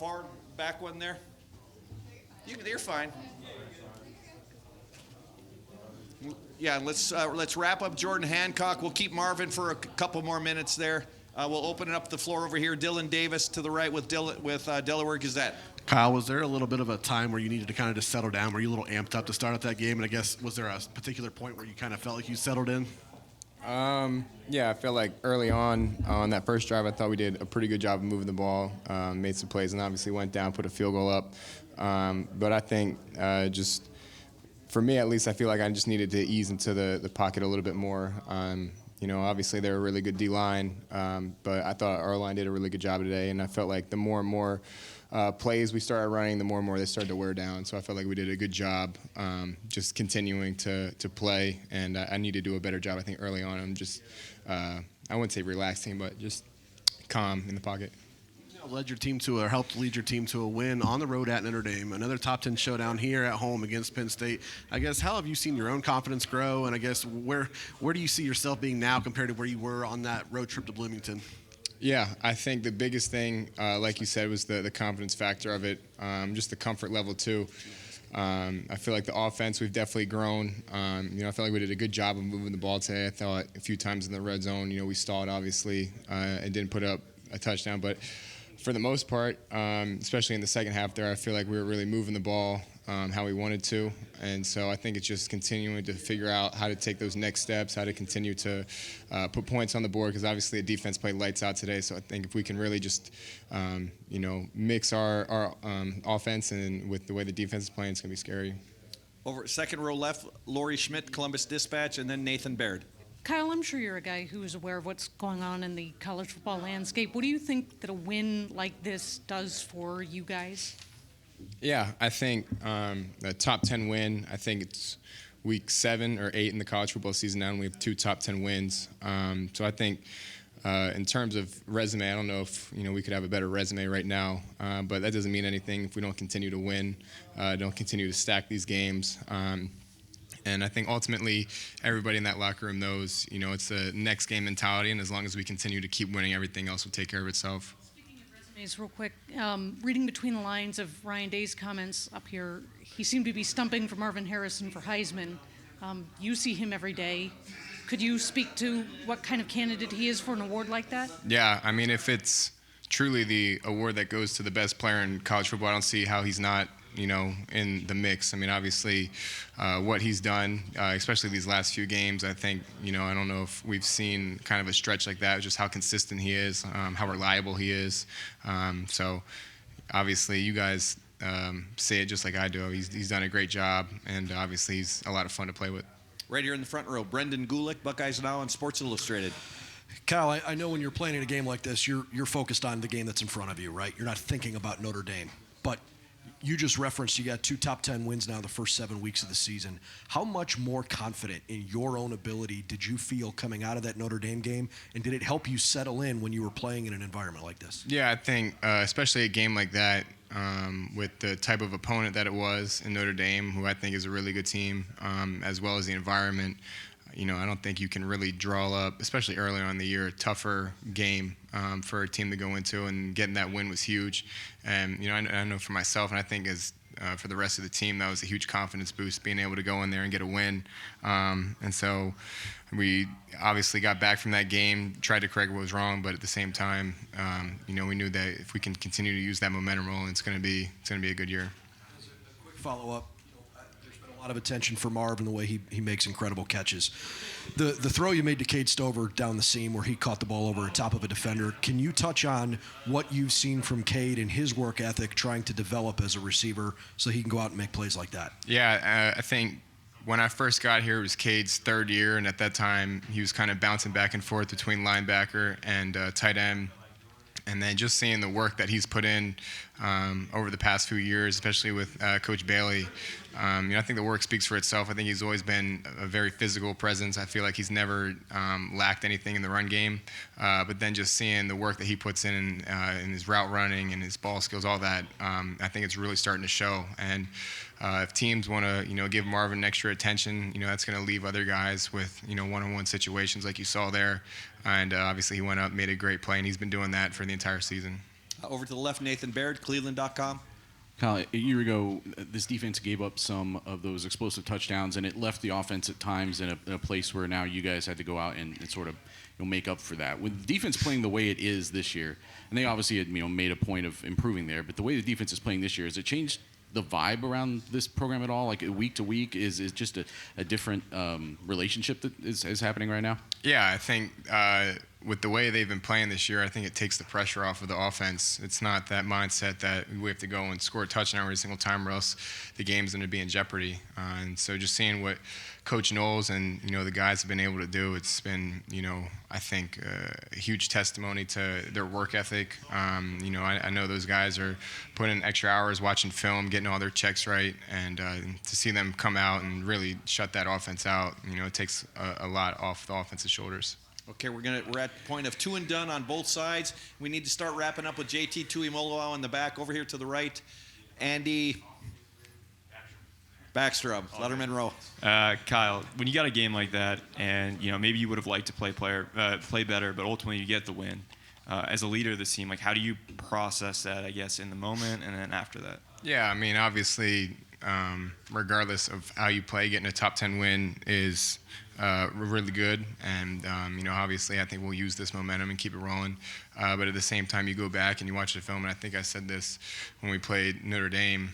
far back one there? You're fine. Yeah, let's wrap up Jordan Hancock. We'll keep Marvin for a couple more minutes there. We'll open up the floor over here. Dylan Davis to the right with Delaware Gazette. Kyle, was there a little bit of a time where you needed to kind of just settle down? Were you a little amped up to start out that game? And I guess, was there a particular point where you kind of felt like you settled in? Yeah, I feel like early on that first drive, I thought we did a pretty good job of moving the ball, made some plays, and obviously went down, put a field goal up. But I think just for me at least, I feel like I just needed to ease into the pocket a little bit more. Obviously they're a really good D-line, but I thought our line did a really good job today, and I felt like the more and more plays we started running, the more and more they started to wear down. So I felt like we did a good job just continuing to play, and I need to do a better job, I think, early on. I'm just, I wouldn't say relaxing, but just calm in the pocket. Helped lead your team to a win on the road at Notre Dame, another top 10 showdown here at home against Penn State. I guess, how have you seen your own confidence grow, and I guess where do you see yourself being now compared to where you were on that road trip to Bloomington? Yeah, I think the biggest thing, like you said, was the confidence factor of it, just the comfort level too. I feel like the offense, we've definitely grown. I feel like we did a good job of moving the ball today. I thought a few times in the red zone, we stalled obviously and didn't put up a touchdown, but for the most part, especially in the second half there, I feel like we were really moving the ball how we wanted to. And so I think it's just continuing to figure out how to take those next steps, how to continue to put points on the board, because obviously the defense played lights out today. So I think if we can really just, mix our offense and with the way the defense is playing, it's going to be scary. Over second row left, Lori Schmidt, Columbus Dispatch, and then Nathan Baird. Kyle, I'm sure you're a guy who is aware of what's going on in the college football landscape. What do you think that a win like this does for you guys? Yeah, I think the top 10 win, I think it's week 7 or 8 in the college football season now, and we have 2 top 10 wins. So I think in terms of resume, I don't know if we could have a better resume right now, but that doesn't mean anything if we don't continue to win, don't continue to stack these games. And I think ultimately everybody in that locker room knows, it's a next game mentality, and as long as we continue to keep winning, everything else will take care of itself. Speaking of resumes, real quick, reading between the lines of Ryan Day's comments up here, he seemed to be stumping for Marvin Harrison for Heisman. You see him every day. Could you speak to what kind of candidate he is for an award like that? Yeah, I mean, if it's truly the award that goes to the best player in college football, I don't see how he's not in the mix. I mean, obviously, what he's done, especially these last few games, I think, I don't know if we've seen kind of a stretch like that, just how consistent he is, how reliable he is. So, obviously, you guys say it just like I do. He's done a great job, and obviously, he's a lot of fun to play with. Right here in the front row, Brendan Gulick, Buckeyes Now on Sports Illustrated. Kyle, I know when you're playing in a game like this, you're focused on the game that's in front of you, right? You're not thinking about Notre Dame. But you just referenced you got 2 top 10 wins now the first 7 weeks of the season. How much more confident in your own ability did you feel coming out of that Notre Dame game? And did it help you settle in when you were playing in an environment like this? Yeah, I think especially a game like that with the type of opponent that it was in Notre Dame, who I think is a really good team, as well as the environment. I don't think you can really draw up, especially early on in the year, a tougher game for a team to go into, and getting that win was huge. And, I know for myself, and I think as for the rest of the team, that was a huge confidence boost, being able to go in there and get a win. And so we obviously got back from that game, tried to correct what was wrong, but at the same time, we knew that if we can continue to use that momentum roll, it's going to be a good year. A quick follow-up. A lot of attention for Marv and the way he makes incredible catches. The throw you made to Kade Stover down the seam where he caught the ball over the top of a defender, can you touch on what you've seen from Kade and his work ethic trying to develop as a receiver so he can go out and make plays like that? Yeah, I think when I first got here, it was Cade's 3rd year, and at that time he was kind of bouncing back and forth between linebacker and tight end. And then just seeing the work that he's put in over the past few years, especially with Coach Bailey, I think the work speaks for itself. I think he's always been a very physical presence. I feel like he's never lacked anything in the run game. But then just seeing the work that he puts in his route running and his ball skills, all that, I think it's really starting to show. And if teams want to, give Marvin extra attention, that's going to leave other guys with, one-on-one situations like you saw there. And obviously he went up, made a great play, and he's been doing that for the entire season. Over to the left, Nathan Baird, Cleveland.com. Kyle, a year ago, this defense gave up some of those explosive touchdowns, and it left the offense at times in a place where now you guys had to go out and sort of make up for that. With the defense playing the way it is this year, and they obviously had made a point of improving there, but the way the defense is playing this year, has it changed the vibe around this program at all? Like week to week, is just a different relationship that is happening right now? Yeah, I think with the way they've been playing this year, I think it takes the pressure off of the offense. It's not that mindset that we have to go and score a touchdown every single time or else the game's going to be in jeopardy. And so just seeing what Coach Knowles and, the guys have been able to do, it's been, I think a huge testimony to their work ethic. I know those guys are putting in extra hours watching film, getting all their checks right, and to see them come out and really shut that offense out, it takes a lot off the offense's shoulders. Okay, we're at the point of 2 and done on both sides. We need to start wrapping up with JT Tuimoloau in the back. Over here to the right, Andy Backstrom, Letterman Row. Kyle, when you got a game like that, and maybe you would have liked to play better, but ultimately you get the win. As a leader of this team, how do you process that? I guess in the moment and then after that. Yeah, I mean, obviously, regardless of how you play, getting a top 10 win is really good, and obviously I think we'll use this momentum and keep it rolling, but at the same time you go back and you watch the film, and I think I said this when we played Notre Dame,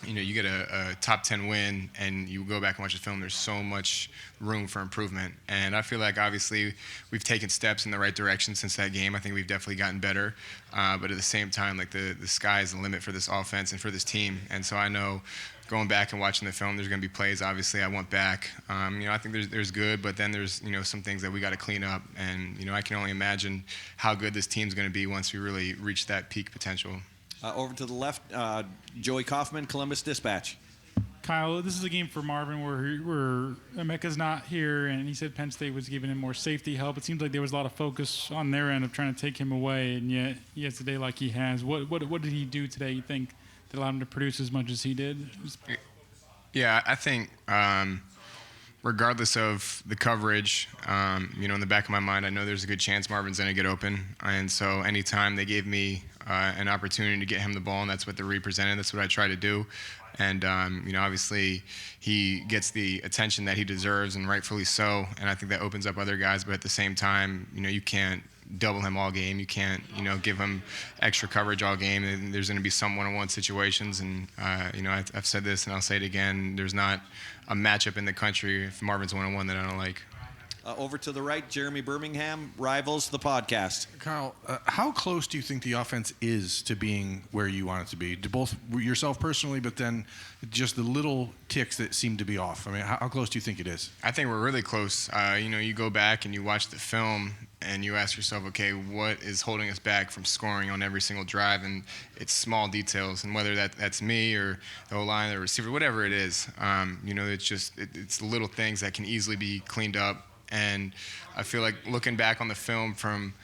you get a top 10 win and you go back and watch the film, there's so much room for improvement, and I feel like obviously we've taken steps in the right direction since that game. I think we've definitely gotten better, but at the same time, the sky is the limit for this offense and for this team, and so I know going back and watching the film, there's going to be plays, obviously, I want back. I think there's good, but then there's, some things that we got to clean up. And, I can only imagine how good this team's going to be once we really reach that peak potential. Over to the left, Joey Kaufman, Columbus Dispatch. Kyle, this is a game for Marvin where Emeka's not here, and he said Penn State was giving him more safety help. It seems like there was a lot of focus on their end of trying to take him away, and yet he has a day like he has. What did he do today, you think, that allowed him to produce as much as he did? Yeah, I think regardless of the coverage, in the back of my mind, I know there's a good chance Marvin's going to get open. And so anytime they gave me an opportunity to get him the ball, and that's what they're representing, that's what I try to do. And, obviously he gets the attention that he deserves, and rightfully so. And I think that opens up other guys. But at the same time, you can't double him all game. You can't, give him extra coverage all game. And there's going to be some one-on-one situations. And, I've said this and I'll say it again. There's not a matchup in the country if Marvin's one-on-one that I don't like. Over to the right, Jeremy Birmingham, Rivals, the podcast. Kyle, how close do you think the offense is to being where you want it to be? To both yourself personally, but then just the little ticks that seem to be off. I mean, how close do you think it is? I think we're really close. You go back and you watch the film and you ask yourself, okay, what is holding us back from scoring on every single drive? And it's small details, and whether that's me or the O-line or the receiver, whatever it is, it's little things that can easily be cleaned up. And I feel like looking back on the film from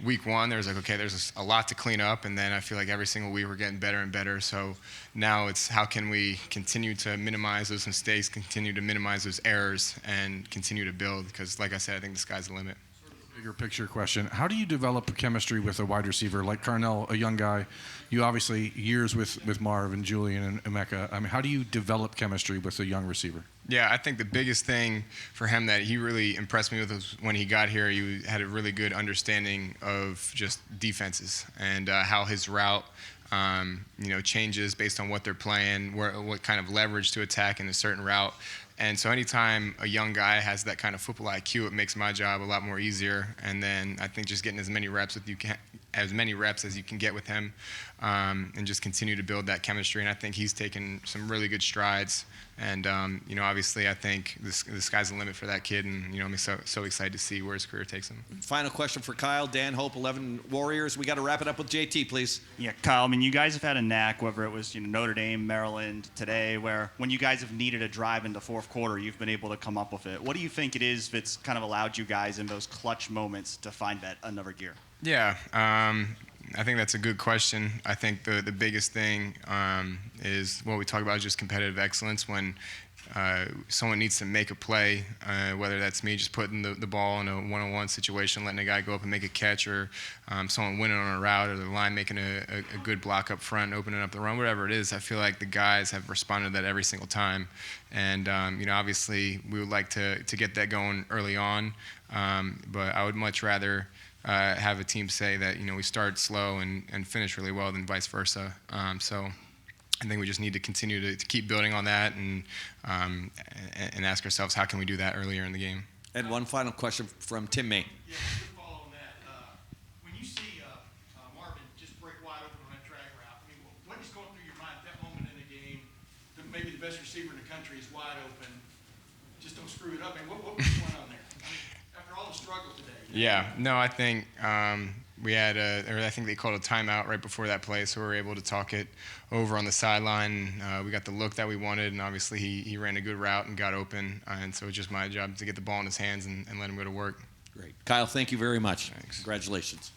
week one, there's a lot to clean up, and then I feel like every single week we're getting better and better. So now it's how can we continue to minimize those mistakes, continue to minimize those errors, and continue to build, because like I said, I think the sky's the limit. Bigger picture question. How do you develop chemistry with a wide receiver like Carnell, a young guy? You obviously years with Marv and Julian and Emeka. I mean, how do you develop chemistry with a young receiver? Yeah, I think the biggest thing for him that he really impressed me with was when he got here, he had a really good understanding of just defenses and how his route changes based on what they're playing, what kind of leverage to attack in a certain route. And so anytime a young guy has that kind of football IQ, it makes my job a lot more easier. And then I think just getting as many reps as you can get with him, and just continue to build that chemistry. And I think he's taken some really good strides. And obviously, I think the sky's the limit for that kid. And I'm so excited to see where his career takes him. Final question for Kyle. Dan Hope, 11 Warriors. We got to wrap it up with JT, please. Yeah, Kyle. I mean, you guys have had a knack, whether it was Notre Dame, Maryland, today, where when you guys have needed a drive in the fourth quarter, you've been able to come up with it. What do you think it is that's kind of allowed you guys in those clutch moments to find that another gear? Yeah, I think that's a good question. I think the biggest thing is what we talk about is just competitive excellence. When someone needs to make a play, whether that's me just putting the ball in a one-on-one situation, letting a guy go up and make a catch, or someone winning on a route, or the line making a good block up front, opening up the run, whatever it is. I feel like the guys have responded to that every single time. And, obviously we would like to get that going early on, but I would much rather have a team say that, we start slow and finish really well than vice versa. So I think we just need to continue to keep building on that and ask ourselves, how can we do that earlier in the game? And one final question from Tim May. Yeah, just to follow on that, when you see Marvin just break wide open on that drag route, what is going through your mind at that moment in the game? Maybe the best receiver in the country is wide open. Just don't screw it up. What was going on there? After all the struggle today. Yeah, no, I think we had I think they called a timeout right before that play, so we were able to talk it over on the sideline. We got the look that we wanted, and obviously he ran a good route and got open, and so it's just my job to get the ball in his hands and let him go to work. Great. Kyle, thank you very much. Thanks. Congratulations.